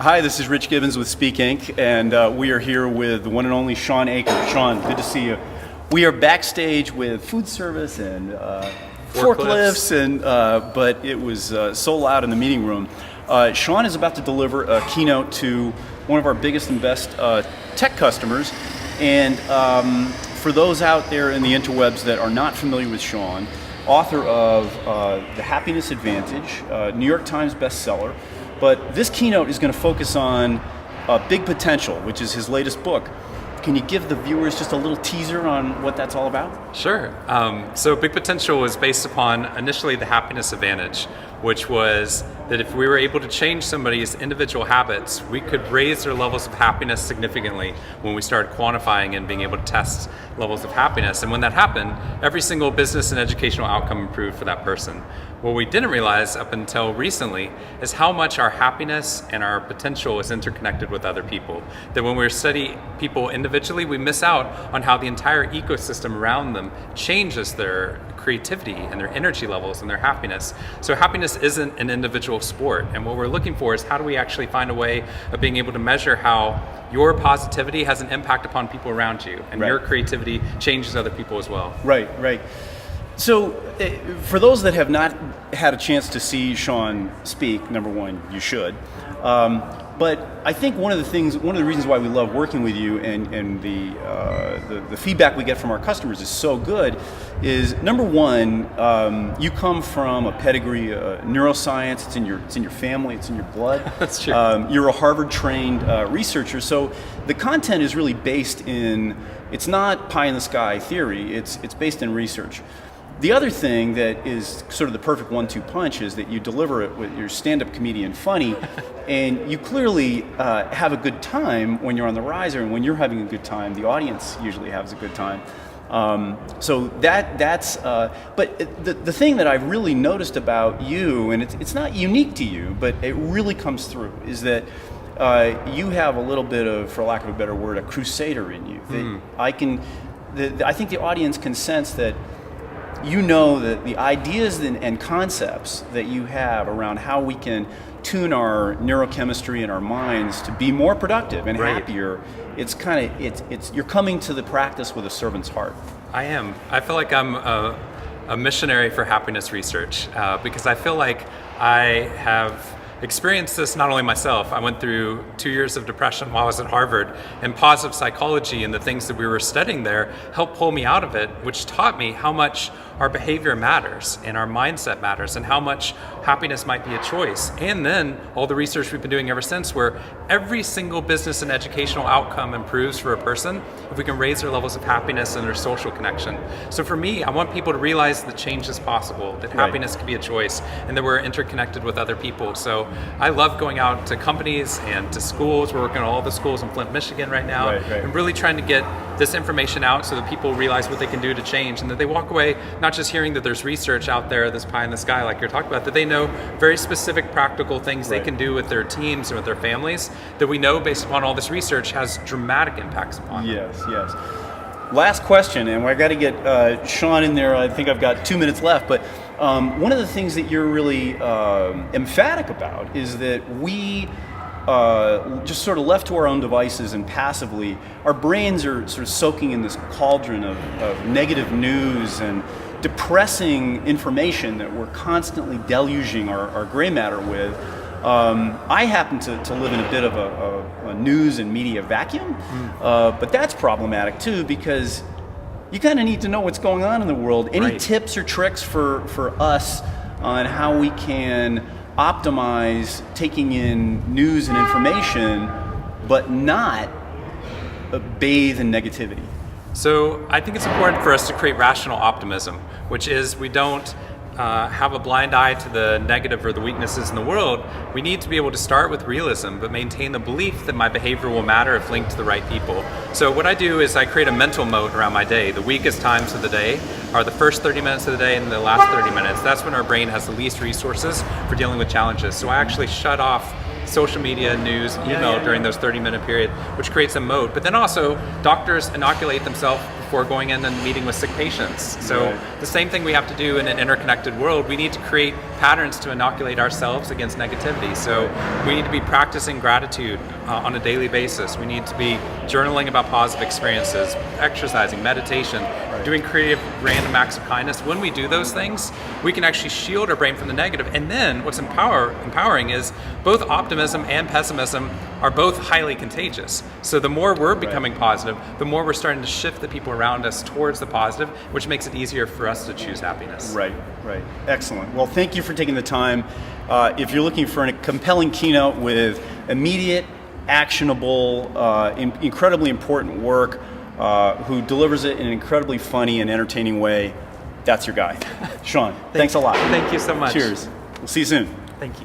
Hi, this is Rich Gibbons with SpeakInc, and we are here with the one and only Shawn Achor. Shawn, good to see you. We are backstage with food service and forklifts, but it was so loud in the meeting room. Shawn is about to deliver a keynote to one of our biggest and best tech customers, and for those out there in the interwebs that are not familiar with Shawn, author of The Happiness Advantage, New York Times bestseller. But this keynote is going to focus on Big Potential, which is his latest book. Can you give the viewers just a little teaser on what that's all about? Sure. So Big Potential was based upon initially the happiness advantage, which was that if we were able to change somebody's individual habits, we could raise their levels of happiness significantly when we started quantifying and being able to test levels of happiness. And when that happened, every single business and educational outcome improved for that person. What we didn't realize up until recently is how much our happiness and our potential is interconnected with other people. That when we study people individually, we miss out on how the entire ecosystem around them changes their creativity and their energy levels and their happiness. So happiness isn't an individual sport, and what we're looking for is how do we actually find a way of being able to measure how your positivity has an impact upon people around you, and your creativity changes other people as well. Right. So, for those that have not had a chance to see Shawn speak, number one, you should. But I think one of the reasons why we love working with you and the feedback we get from our customers is so good is, number one, you come from a pedigree, neuroscience. It's in your family. It's in your blood. That's true. You're a Harvard-trained researcher, so the content is really based in. It's not pie in the sky theory. It's based in research. The other thing that is sort of the perfect 1-2 punch is that you deliver it with your stand-up comedian funny, and you clearly have a good time when you're on the riser, and when you're having a good time, the audience usually has a good time. So that's. But the thing that I've really noticed about you, and it's not unique to you, but it really comes through, is that you have a little bit of, for lack of a better word, a crusader in you. That I think the audience can sense that. You know that the ideas and concepts that you have around how we can tune our neurochemistry in our minds to be more productive and happier, it's you're coming to the practice with a servant's heart. I am. I feel like I'm a missionary for happiness research because I feel like I have experienced this not only myself. I went through 2 years of depression while I was at Harvard, and positive psychology and the things that we were studying there helped pull me out of it, which taught me how much our behavior matters and our mindset matters and how much happiness might be a choice. And then all the research we've been doing ever since, where every single business and educational outcome improves for a person if we can raise their levels of happiness and their social connection. So for me, I want people to realize that change is possible, that happiness can be a choice, and that we're interconnected with other people. So I love going out to companies and to schools. We're working on all the schools in Flint, Michigan right now, and really trying to get this information out so that people realize what they can do to change, and that they walk away not just hearing that there's research out there, this pie in the sky like you're talking about, that they know very specific practical things they can do with their teams and with their families that we know based upon all this research has dramatic impacts upon them. Yes. Last question, and I got to get Shawn in there. I think I've got 2 minutes left, but one of the things that you're really emphatic about is that we just sort of left to our own devices and passively, our brains are sort of soaking in this cauldron of negative news and depressing information that we're constantly deluging our gray matter with. I happen to live in a bit of a news and media vacuum, but that's problematic too, because you kind of need to know what's going on in the world. Any tips or tricks for us on how we can optimize taking in news and information, but not bathe in negativity? So I think it's important for us to create rational optimism, which is we don't have a blind eye to the negative or the weaknesses in the world. We need to be able to start with realism, but maintain the belief that my behavior will matter if linked to the right people. So what I do is I create a mental moat around my day. The weakest times of the day are the first 30 minutes of the day and the last 30 minutes. That's when our brain has the least resources for dealing with challenges. So I actually shut off social media, news, email during those 30-minute period, which creates a moat. But then also, doctors inoculate themselves before going in and meeting with sick patients. So Right. the same thing we have to do in an interconnected world. We need to create patterns to inoculate ourselves against negativity. So we need to be practicing gratitude on a daily basis. We need to be journaling about positive experiences, exercising, meditation, doing creative random acts of kindness. When we do those things, we can actually shield our brain from the negative. And then what's empowering is both optimism and pessimism are both highly contagious. So the more we're becoming positive, the more we're starting to shift the people around us towards the positive, which makes it easier for us to choose happiness. Right. Excellent. Well, thank you for taking the time. If you're looking for a compelling keynote with immediate, actionable, incredibly important work, who delivers it in an incredibly funny and entertaining way, that's your guy. Shawn, thanks a lot. Thank you so much. Cheers. We'll see you soon. Thank you.